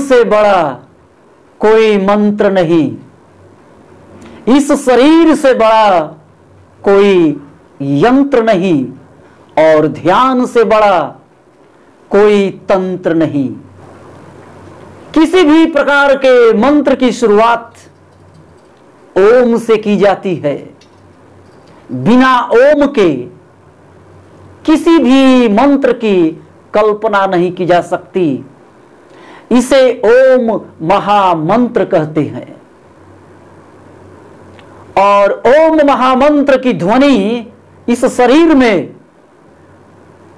से बड़ा कोई मंत्र नहीं, इस शरीर से बड़ा कोई यंत्र नहीं, और ध्यान से बड़ा कोई तंत्र नहीं। किसी भी प्रकार के मंत्र की शुरुआत ओम से की जाती है। बिना ओम के किसी भी मंत्र की कल्पना नहीं की जा सकती। इसे ओम महामंत्र कहते हैं। और ओम महामंत्र की ध्वनि इस शरीर में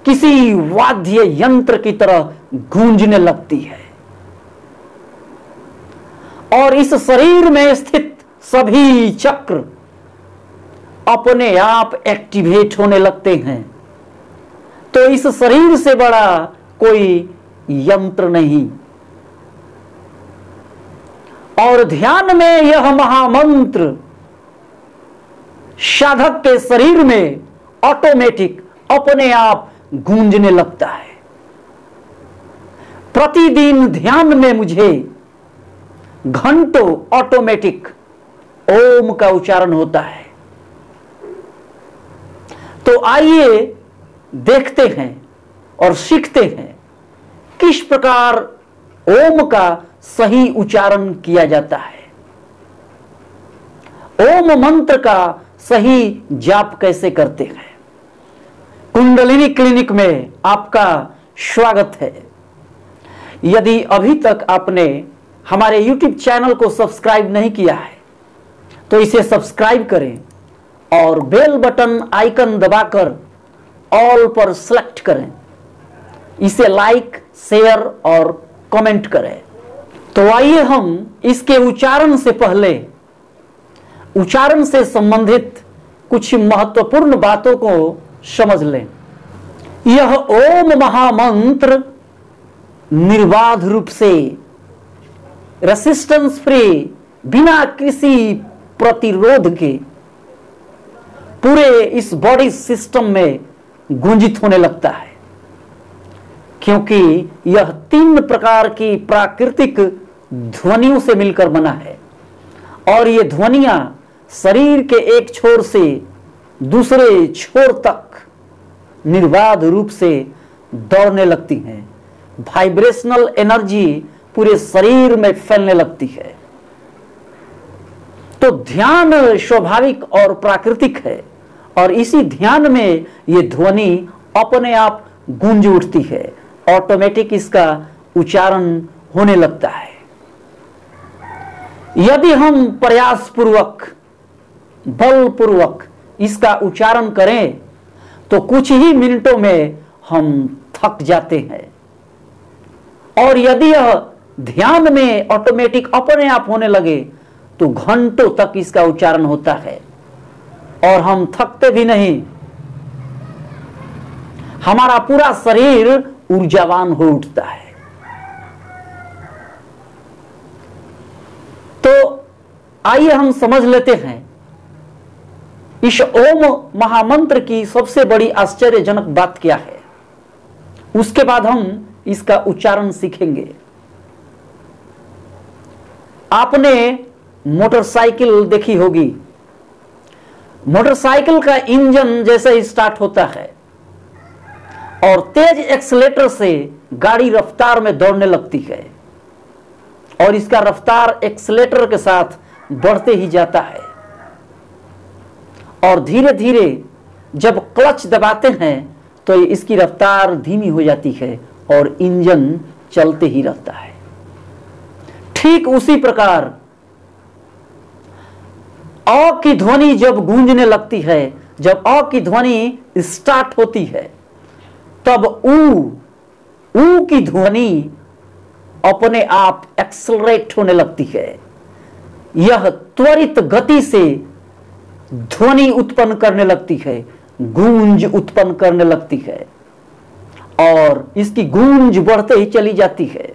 किसी वाद्य यंत्र की तरह गूंजने लगती है, और इस शरीर में स्थित सभी चक्र अपने आप एक्टिवेट होने लगते हैं। तो इस शरीर से बड़ा कोई यंत्र नहीं। और ध्यान में यह महामंत्र साधक के शरीर में ऑटोमेटिक अपने आप गूंजने लगता है। प्रतिदिन ध्यान में मुझे घंटों ऑटोमेटिक ओम का उच्चारण होता है। तो आइए देखते हैं और सीखते हैं किस प्रकार ओम का सही उच्चारण किया जाता है। ओम मंत्र का सही जाप कैसे करते हैं। कुंडलिनी क्लिनिक में आपका स्वागत है। यदि अभी तक आपने हमारे YouTube चैनल को सब्सक्राइब नहीं किया है तो इसे सब्सक्राइब करें और बेल बटन आइकन दबाकर ऑल पर सेलेक्ट करें। इसे लाइक, शेयर और कमेंट करें। तो आइए हम इसके उच्चारण से पहले उच्चारण से संबंधित कुछ महत्वपूर्ण बातों को समझ लें। यह ओम महामंत्र निर्बाध रूप से रेसिस्टेंस फ्री, बिना किसी प्रतिरोध के पूरे इस बॉडी सिस्टम में गूंजित होने लगता है, क्योंकि यह 3 प्रकार की प्राकृतिक ध्वनियों से मिलकर बना है। और ये ध्वनियां शरीर के एक छोर से दूसरे छोर तक निर्बाध रूप से दौड़ने लगती हैं। वाइब्रेशनल एनर्जी पूरे शरीर में फैलने लगती है। तो ध्यान स्वाभाविक और प्राकृतिक है, और इसी ध्यान में ये ध्वनि अपने आप गूंज उठती है। ऑटोमेटिक इसका उच्चारण होने लगता है। यदि हम प्रयासपूर्वक, बलपूर्वक इसका उच्चारण करें तो कुछ ही मिनटों में हम थक जाते हैं। और यदि यह ध्यान में ऑटोमेटिक अपने आप होने लगे तो घंटों तक इसका उच्चारण होता है और हम थकते भी नहीं। हमारा पूरा शरीर ऊर्जावान हो उठता है। तो आइए हम समझ लेते हैं इस ओम महामंत्र की सबसे बड़ी आश्चर्यजनक बात क्या है। उसके बाद हम इसका उच्चारण सीखेंगे। आपने मोटरसाइकिल देखी होगी। मोटरसाइकिल का इंजन जैसे स्टार्ट होता है और तेज एक्सीलेटर से गाड़ी रफ्तार में दौड़ने लगती है, और इसका रफ्तार एक्सीलेटर के साथ बढ़ते ही जाता है। और धीरे धीरे जब क्लच दबाते हैं तो इसकी रफ्तार धीमी हो जाती है और इंजन चलते ही रहता है। ठीक उसी प्रकार अ की ध्वनि जब गूंजने लगती है, जब अ की ध्वनि स्टार्ट होती है, तब ऊ की ध्वनि अपने आप एक्सेलरेट होने लगती है। यह त्वरित गति से ध्वनि उत्पन्न करने लगती है, गूंज उत्पन्न करने लगती है, और इसकी गूंज बढ़ते ही चली जाती है।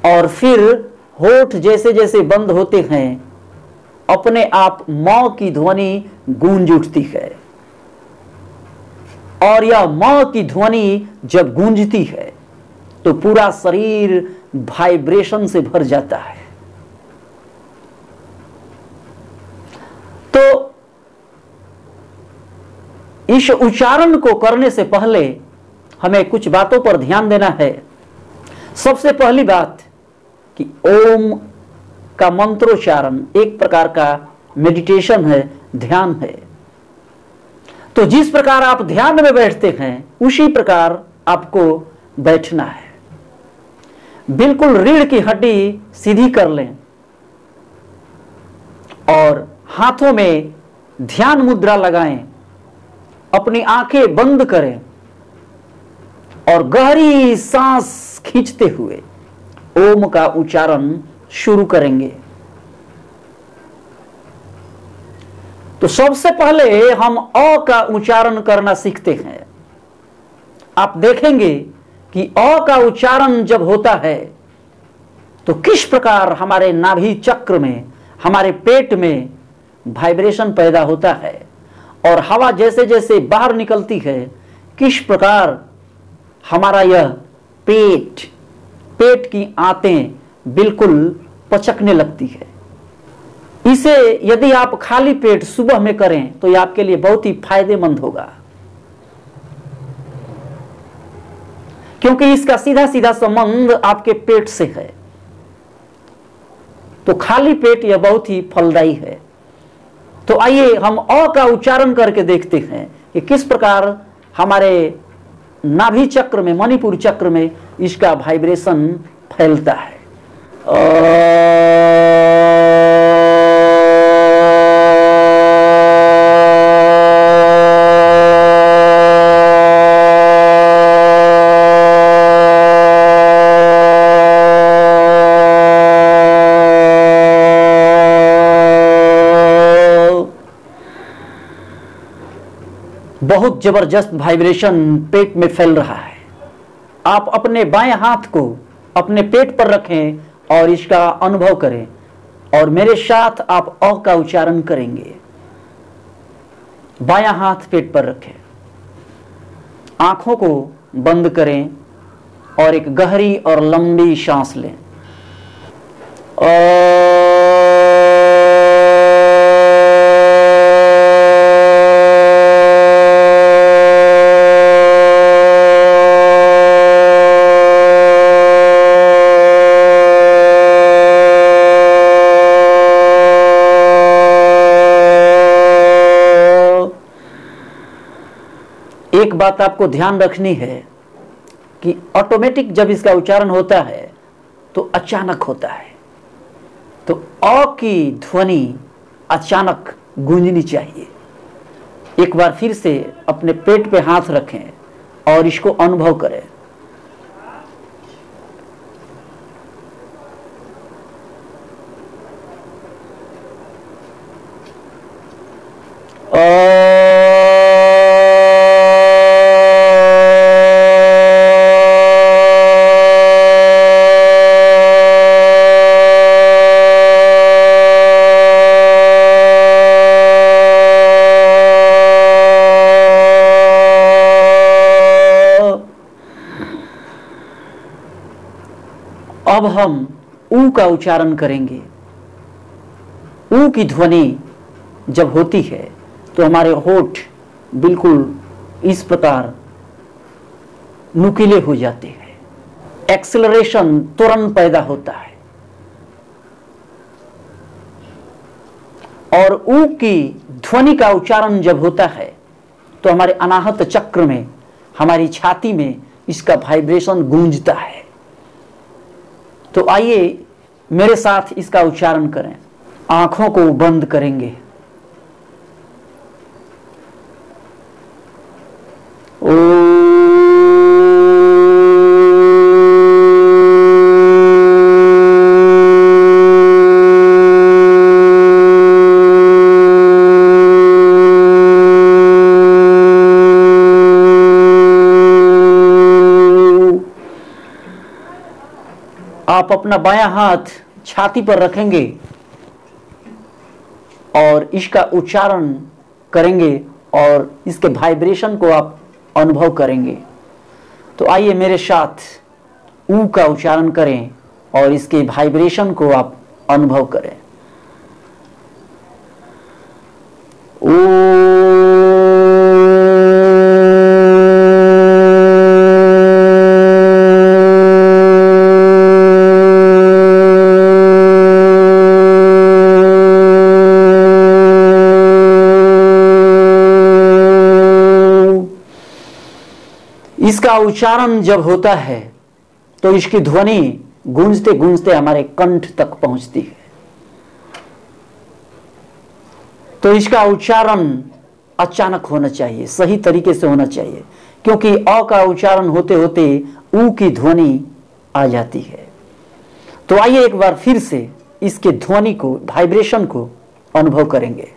और फिर होठ जैसे जैसे बंद होते हैं अपने आप म की ध्वनि गूंज उठती है। और यह म की ध्वनि जब गूंजती है तो पूरा शरीर वाइब्रेशन से भर जाता है। तो इस उच्चारण को करने से पहले हमें कुछ बातों पर ध्यान देना है। सबसे पहली बात कि ओम का मंत्रोच्चारण एक प्रकार का मेडिटेशन है, ध्यान है। तो जिस प्रकार आप ध्यान में बैठते हैं उसी प्रकार आपको बैठना है। बिल्कुल रीढ़ की हड्डी सीधी कर लें और हाथों में ध्यान मुद्रा लगाएं, अपनी आंखें बंद करें और गहरी सांस खींचते हुए ओम का उच्चारण शुरू करेंगे। तो सबसे पहले हम अ का उच्चारण करना सीखते हैं। आप देखेंगे कि अ का उच्चारण जब होता है तो किस प्रकार हमारे नाभि चक्र में, हमारे पेट में वाइब्रेशन पैदा होता है और हवा जैसे जैसे बाहर निकलती है किस प्रकार हमारा यह पेट की आंतें बिल्कुल पचकने लगती है। इसे यदि आप खाली पेट सुबह में करें तो यह आपके लिए बहुत ही फायदेमंद होगा, क्योंकि इसका सीधा सीधा संबंध आपके पेट से है। तो खाली पेट यह बहुत ही फलदायी है। तो आइए हम अ का उच्चारण करके देखते हैं कि किस प्रकार हमारे नाभि चक्र में, मणिपुर चक्र में इसका वाइब्रेशन फैलता है। बहुत जबरदस्त वाइब्रेशन पेट में फैल रहा है। आप अपने बाएं हाथ को अपने पेट पर रखें और इसका अनुभव करें और मेरे साथ आप अ का उच्चारण करेंगे। बायां हाथ पेट पर रखें, आंखों को बंद करें और एक गहरी और लंबी सांस लें। एक बात आपको ध्यान रखनी है कि ऑटोमेटिक जब इसका उच्चारण होता है तो अचानक होता है। तो अ की ध्वनि अचानक गूंजनी चाहिए। एक बार फिर से अपने पेट पे हाथ रखें और इसको अनुभव करें। अब हम ऊ का उच्चारण करेंगे। ऊ की ध्वनि जब होती है तो हमारे होठ बिल्कुल इस प्रकार नुकीले हो जाते हैं, एक्सेलरेशन तुरंत पैदा होता है। और ऊ की ध्वनि का उच्चारण जब होता है तो हमारे अनाहत चक्र में, हमारी छाती में इसका वाइब्रेशन गूंजता है। तो आइए मेरे साथ इसका उच्चारण करें। आंखों को बंद करेंगे। आप अपना बायां हाथ छाती पर रखेंगे और इसका उच्चारण करेंगे और इसके वाइब्रेशन को आप अनुभव करेंगे। तो आइए मेरे साथ ऊ का उच्चारण करें और इसके वाइब्रेशन को आप अनुभव करें। इसका उच्चारण जब होता है तो इसकी ध्वनि गूंजते गूंजते हमारे कंठ तक पहुंचती है। तो इसका उच्चारण अचानक होना चाहिए, सही तरीके से होना चाहिए, क्योंकि अ का उच्चारण होते होते ऊ की ध्वनि आ जाती है। तो आइए एक बार फिर से इसके ध्वनि को, वाइब्रेशन को अनुभव करेंगे।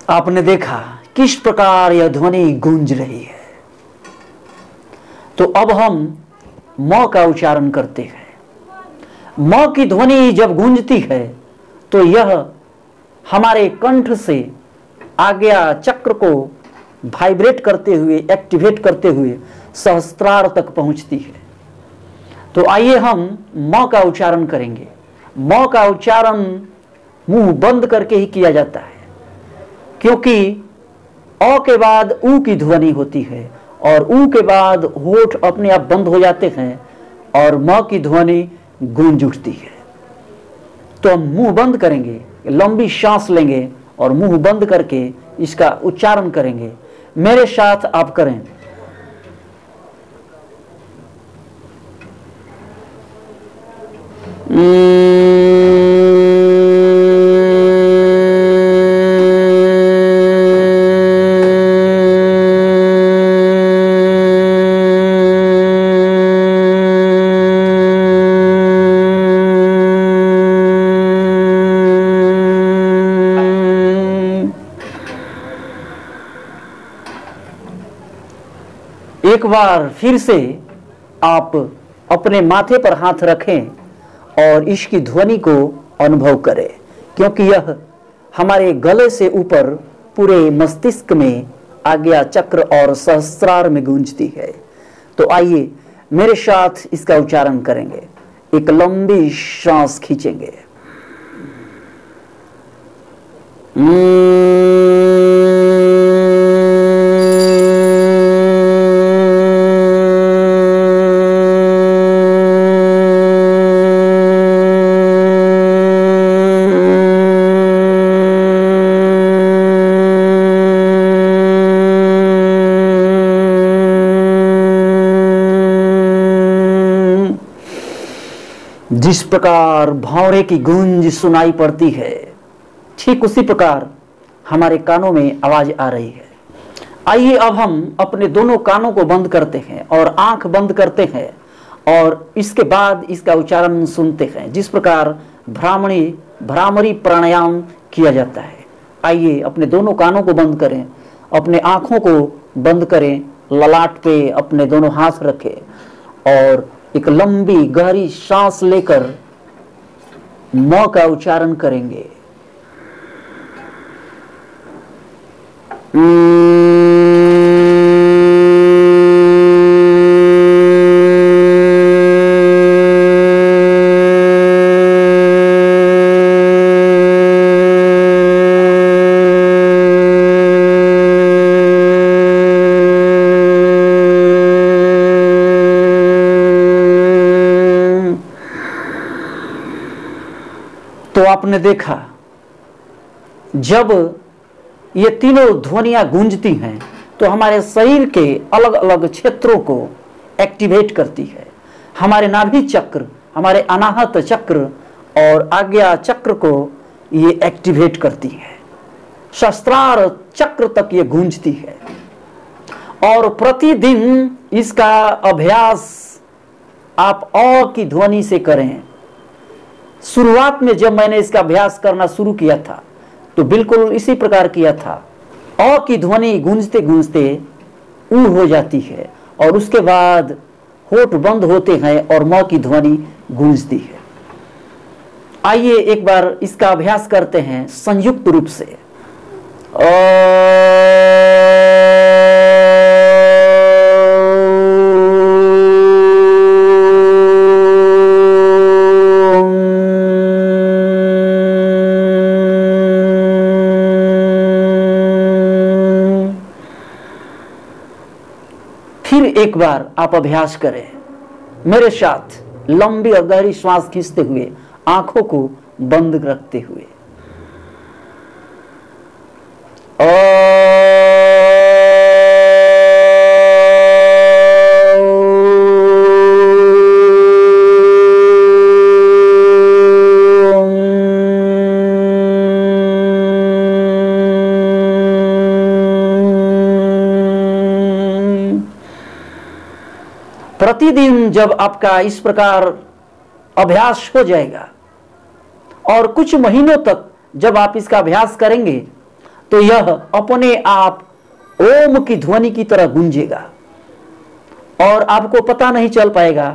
आपने देखा किस प्रकार यह ध्वनि गूंज रही है। तो अब हम म का उच्चारण करते हैं। म की ध्वनि जब गूंजती है तो यह हमारे कंठ से आज्ञा चक्र को वाइब्रेट करते हुए, एक्टिवेट करते हुए सहस्त्रार तक पहुंचती है। तो आइए हम म का उच्चारण करेंगे। म का उच्चारण मुंह बंद करके ही किया जाता है, क्योंकि अ के बाद ऊ की ध्वनि होती है और ऊ के बाद होठ अपने आप बंद हो जाते हैं और म की ध्वनि गूंज उठती है। तो हम मुंह बंद करेंगे, लंबी सांस लेंगे और मुंह बंद करके इसका उच्चारण करेंगे। मेरे साथ आप करें। एक बार फिर से आप अपने माथे पर हाथ रखें और इसकी ध्वनि को अनुभव करें, क्योंकि यह हमारे गले से ऊपर पूरे मस्तिष्क में आज्ञा चक्र और सहस्त्रार में गूंजती है। तो आइए मेरे साथ इसका उच्चारण करेंगे। एक लंबी सांस खींचेंगे। जिस प्रकार भौरे की गूंज सुनाई पड़ती है, ठीक उसी प्रकार हमारे कानों में आवाज आ रही है। आइए अब हम अपने दोनों कानों को बंद करते हैं और आंख बंद करते हैं और इसके बाद इसका उच्चारण सुनते हैं, जिस प्रकार भ्रामरी प्राणायाम किया जाता है। आइए अपने दोनों कानों को बंद करें, अपने आंखों को बंद करें, ललाट पे अपने दोनों हाथ रखें और एक लंबी गहरी सांस लेकर म का उच्चारण करेंगे। तो आपने देखा जब ये तीनों ध्वनियां गूंजती हैं तो हमारे शरीर के अलग अलग क्षेत्रों को एक्टिवेट करती है। हमारे नाभि चक्र, हमारे अनाहत चक्र और आज्ञा चक्र को ये एक्टिवेट करती है। सहस्त्रार चक्र तक ये गूंजती है और प्रतिदिन इसका अभ्यास आप अ की ध्वनि से करें। शुरुआत में जब मैंने इसका अभ्यास करना शुरू किया था तो बिल्कुल इसी प्रकार किया था। अ की ध्वनि गूंजते गूंजते ऊ हो जाती है और उसके बाद होठ बंद होते हैं और म की ध्वनि गूंजती है। आइए एक बार इसका अभ्यास करते हैं संयुक्त रूप से। फिर एक बार आप अभ्यास करें मेरे साथ, लंबी और गहरी श्वास खींचते हुए, आंखों को बंद रखते हुए। प्रतिदिन जब आपका इस प्रकार अभ्यास हो जाएगा और कुछ महीनों तक जब आप इसका अभ्यास करेंगे तो यह अपने आप ओम की ध्वनि की तरह गूंजेगा और आपको पता नहीं चल पाएगा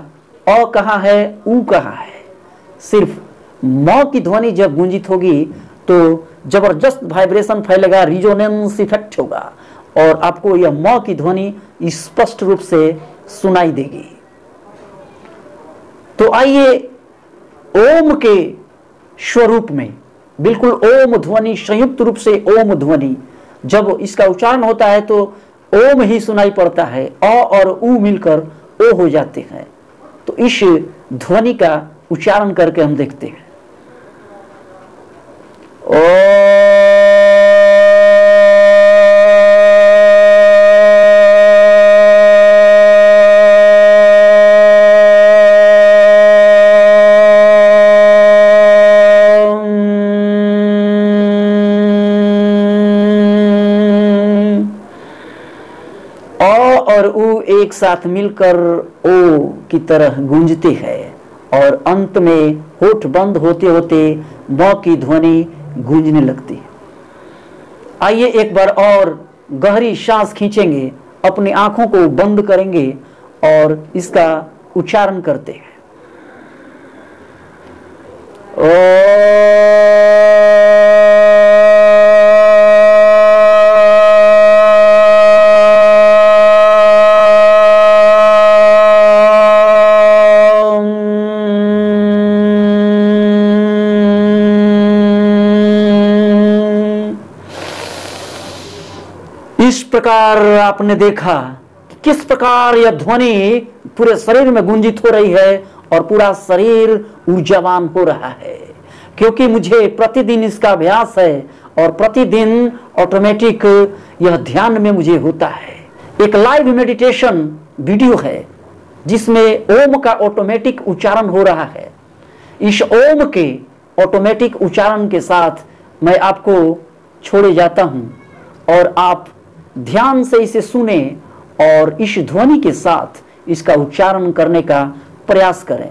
अ कहाँ है, ऊ कहाँ है। सिर्फ म की ध्वनि जब गूंजित होगी तो जबरदस्त वाइब्रेशन फैलेगा, रिजोनेंस इफेक्ट होगा और आपको यह म की ध्वनि स्पष्ट रूप से सुनाई देगी। तो आइए ओम के स्वरूप में, बिल्कुल ओम ध्वनि, संयुक्त रूप से ओम ध्वनि, जब इसका उच्चारण होता है तो ओम ही सुनाई पड़ता है, अ और ऊ मिलकर ओ हो जाते हैं। तो इस ध्वनि का उच्चारण करके हम देखते हैं। और ऊ एक साथ मिलकर ओ की तरह गूंजते हैं और अंत में होठ बंद होते होते म की ध्वनि गूंजने लगती है। आइए एक बार और गहरी सांस खींचेंगे, अपनी आंखों को बंद करेंगे और इसका उच्चारण करते हैं। इस प्रकार आपने देखा कि किस प्रकार यह ध्वनि पूरे शरीर में गुंजित हो रही है और पूरा शरीर ऊर्जावान हो रहा है, क्योंकि मुझे प्रतिदिन इसका अभ्यास है और प्रतिदिन ऑटोमेटिक यह ध्यान में मुझे होता है। एक लाइव मेडिटेशन वीडियो है जिसमें ओम का ऑटोमेटिक उच्चारण हो रहा है। इस ओम के ऑटोमेटिक उच्चारण के साथ मैं आपको छोड़े जाता हूं और आप ध्यान से इसे सुने और इस ध्वनि के साथ इसका उच्चारण करने का प्रयास करें।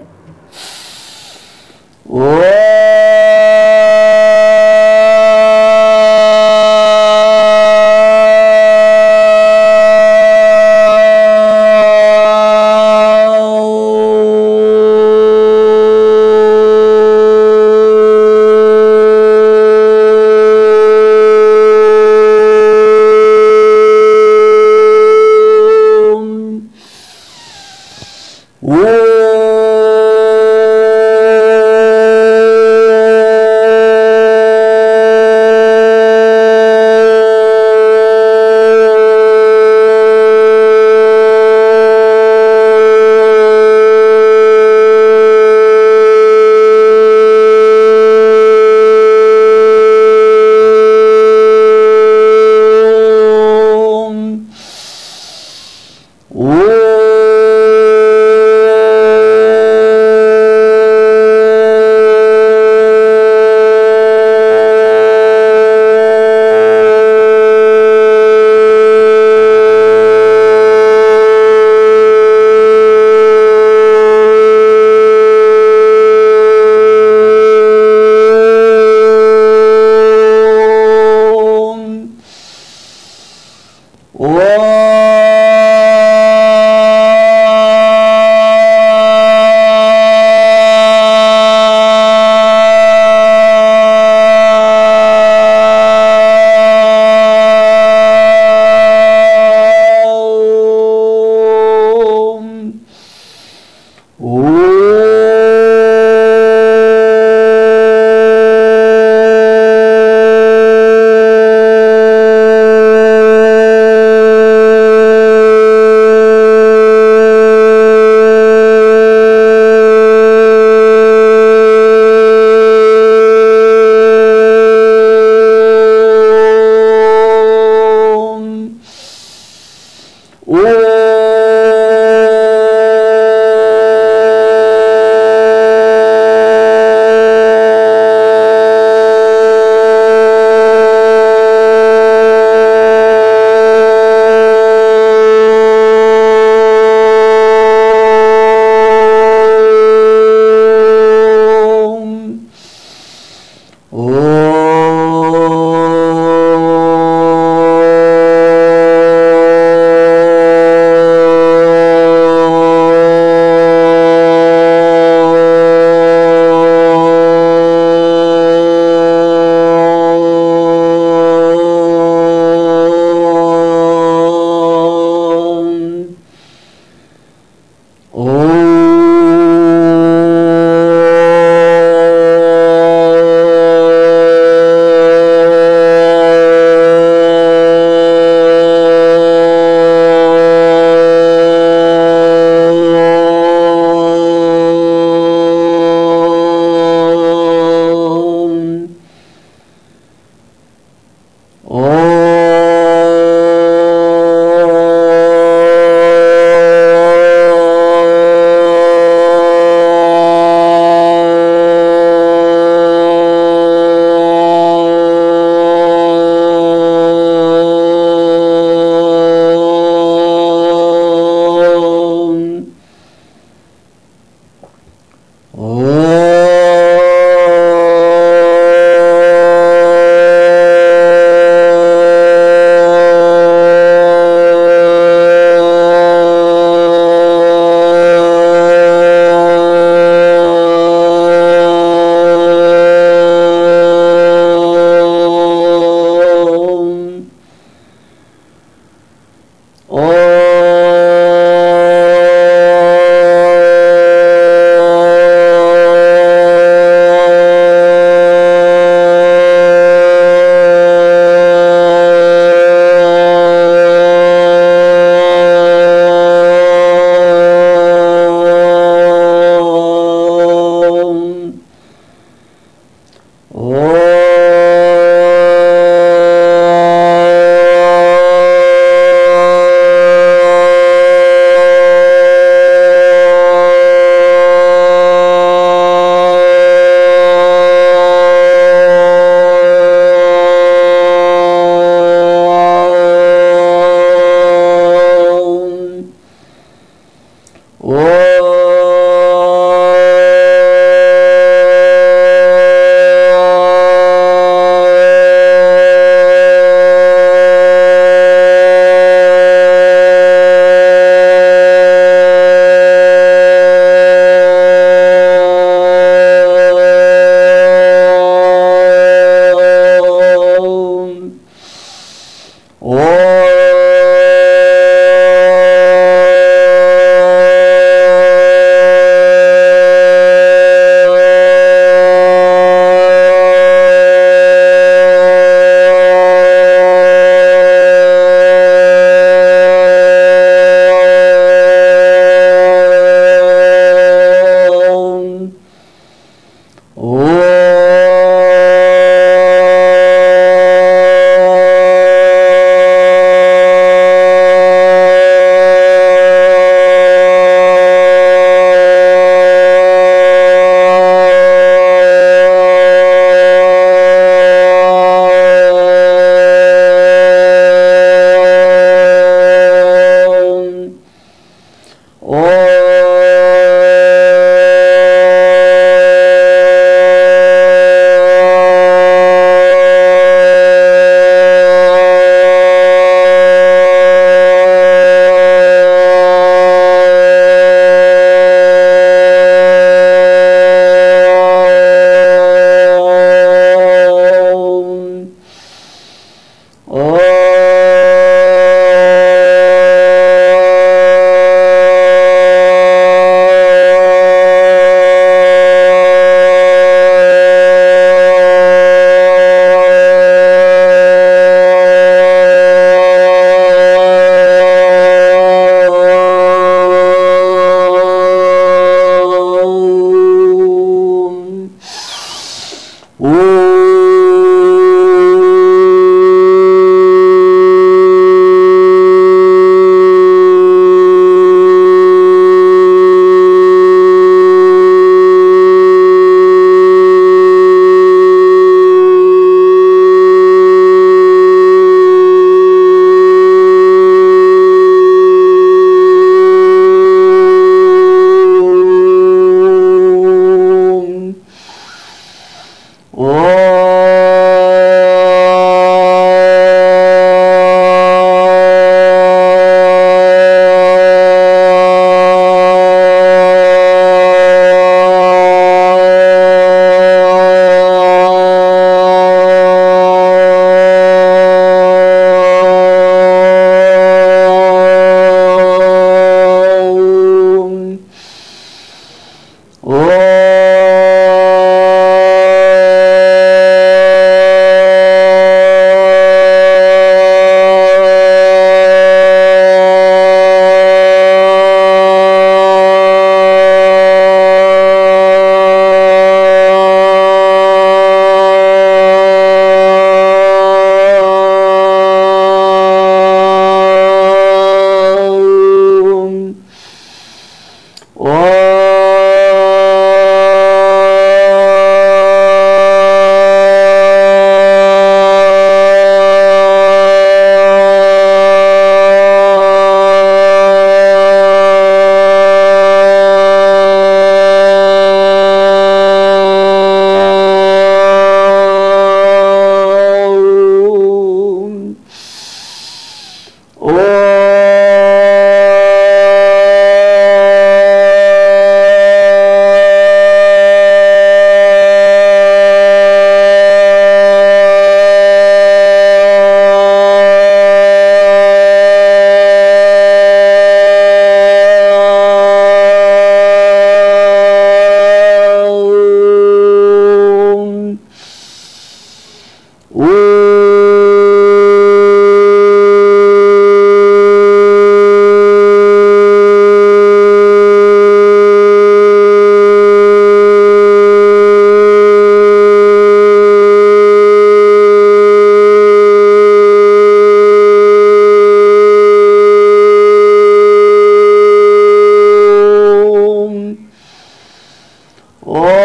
ओम